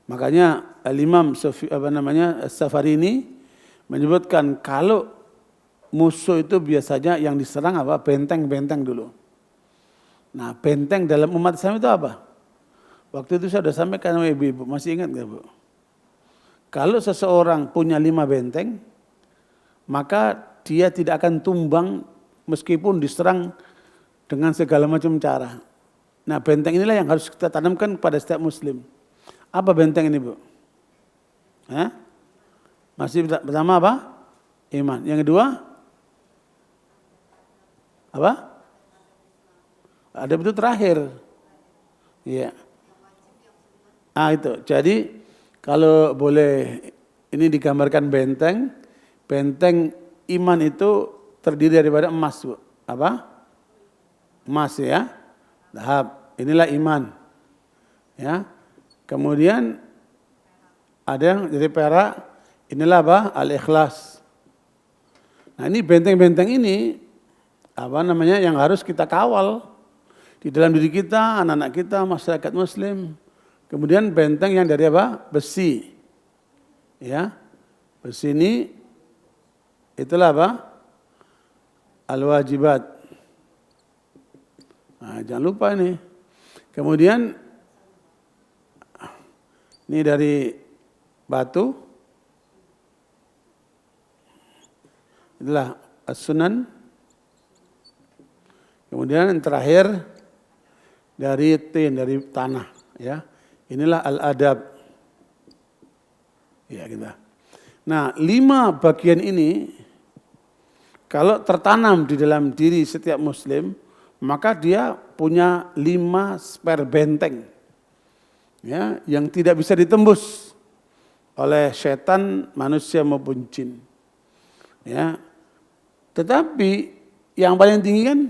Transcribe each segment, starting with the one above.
Makanya Al-Imam As-Safarini menyebutkan kalau musuh itu biasanya yang diserang benteng-benteng dulu. Nah, benteng dalam umat Islam itu apa? Waktu itu saya sudah sampaikan sama ibu-ibu, masih ingat nggak Bu? Kalau seseorang punya 5 benteng, maka dia tidak akan tumbang meskipun diserang dengan segala macam cara. Nah, benteng inilah yang harus kita tanamkan pada setiap muslim. Apa benteng ini Bu? Masih pertama apa? Iman. Yang kedua? Apa? Ada itu terakhir. Iya. Itu. Jadi kalau boleh ini digambarkan benteng. Benteng iman itu terdiri daripada emas, Bu. Apa? Emas ya. Tahap. Inilah iman. Ya. Kemudian ada yang dari perak. Inilah apa? Al-ikhlas. Nah, ini benteng-benteng ini yang harus kita kawal di dalam diri kita, anak-anak kita, masyarakat muslim. Kemudian benteng yang dari apa? Besi. Ya. Besi ini itulah apa? Al-wajibat. Nah, jangan lupa ini. Kemudian ini dari batu. Itulah as-sunan. Kemudian yang terakhir dari tin, dari tanah. Ya. Inilah al-adab. Ya, kita. Nah, 5 bagian ini kalau tertanam di dalam diri setiap muslim, maka dia punya 5 spare benteng. Ya, yang tidak bisa ditembus oleh setan, manusia maupun jin. Ya. Tetapi yang paling tinggi kan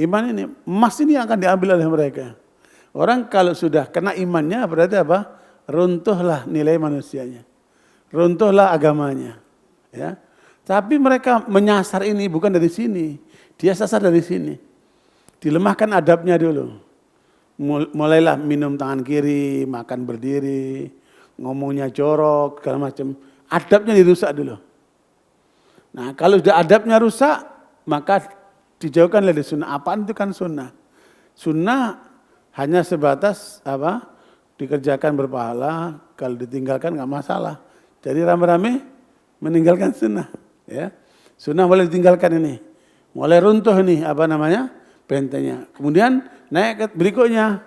iman ini, emas ini akan diambil oleh mereka. Orang kalau sudah kena imannya berarti apa? Runtuhlah nilai manusianya. Runtuhlah agamanya. Ya. Tapi mereka menyasar ini bukan dari sini. Dia sasar dari sini. Dilemahkan adabnya dulu. Mulailah minum tangan kiri, makan berdiri, ngomongnya jorok, segala macam. Adabnya dirusak dulu. Nah, kalau sudah adabnya rusak, maka dijauhkan dari sunnah. Apaan itu kan sunnah? Sunnah hanya sebatas dikerjakan berpahala, kalau ditinggalkan nggak masalah. Jadi rame-rame meninggalkan sunnah. Ya. Sunnah boleh ditinggalkan ini. Mulai runtuh nih bentengnya. Kemudian naik ke berikutnya,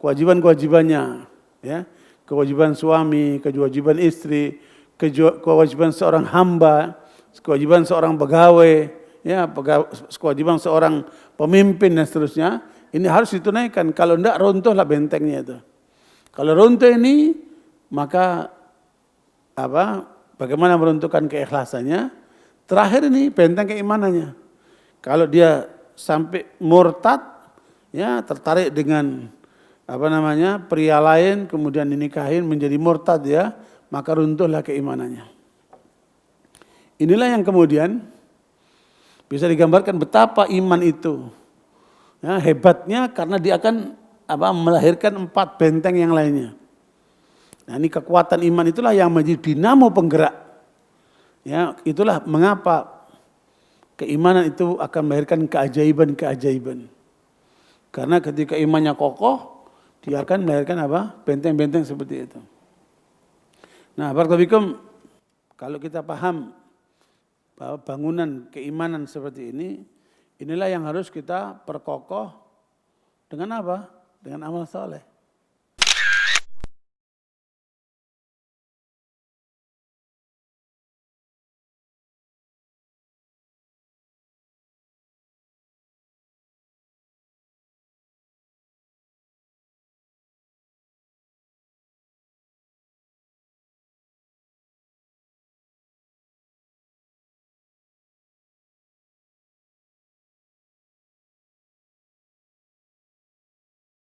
kewajiban-kewajibannya. Ya. Kewajiban suami, kewajiban istri, kewajiban seorang hamba, kewajiban seorang pegawai, ya, kewajiban seorang pemimpin dan seterusnya, ini harus ditunaikan. Kalau enggak runtuhlah bentengnya itu. Kalau runtuh ini, maka bagaimana meruntuhkan keikhlasannya? Terakhir ini benteng keimanannya. Kalau dia sampai murtad, ya, tertarik dengan pria lain, kemudian dinikahin menjadi murtad, ya, maka runtuhlah keimanannya. Inilah yang kemudian bisa digambarkan betapa iman itu hebatnya karena dia akan melahirkan 4 benteng yang lainnya. Nah, ini kekuatan iman itulah yang menjadi dinamo penggerak. Ya, itulah mengapa keimanan itu akan melahirkan keajaiban-keajaiban. Karena ketika imannya kokoh, dia akan melahirkan benteng-benteng seperti itu. Nah, barakallahu kalau kita paham bahwa bangunan keimanan seperti ini, inilah yang harus kita perkokoh dengan apa? Dengan amal saleh.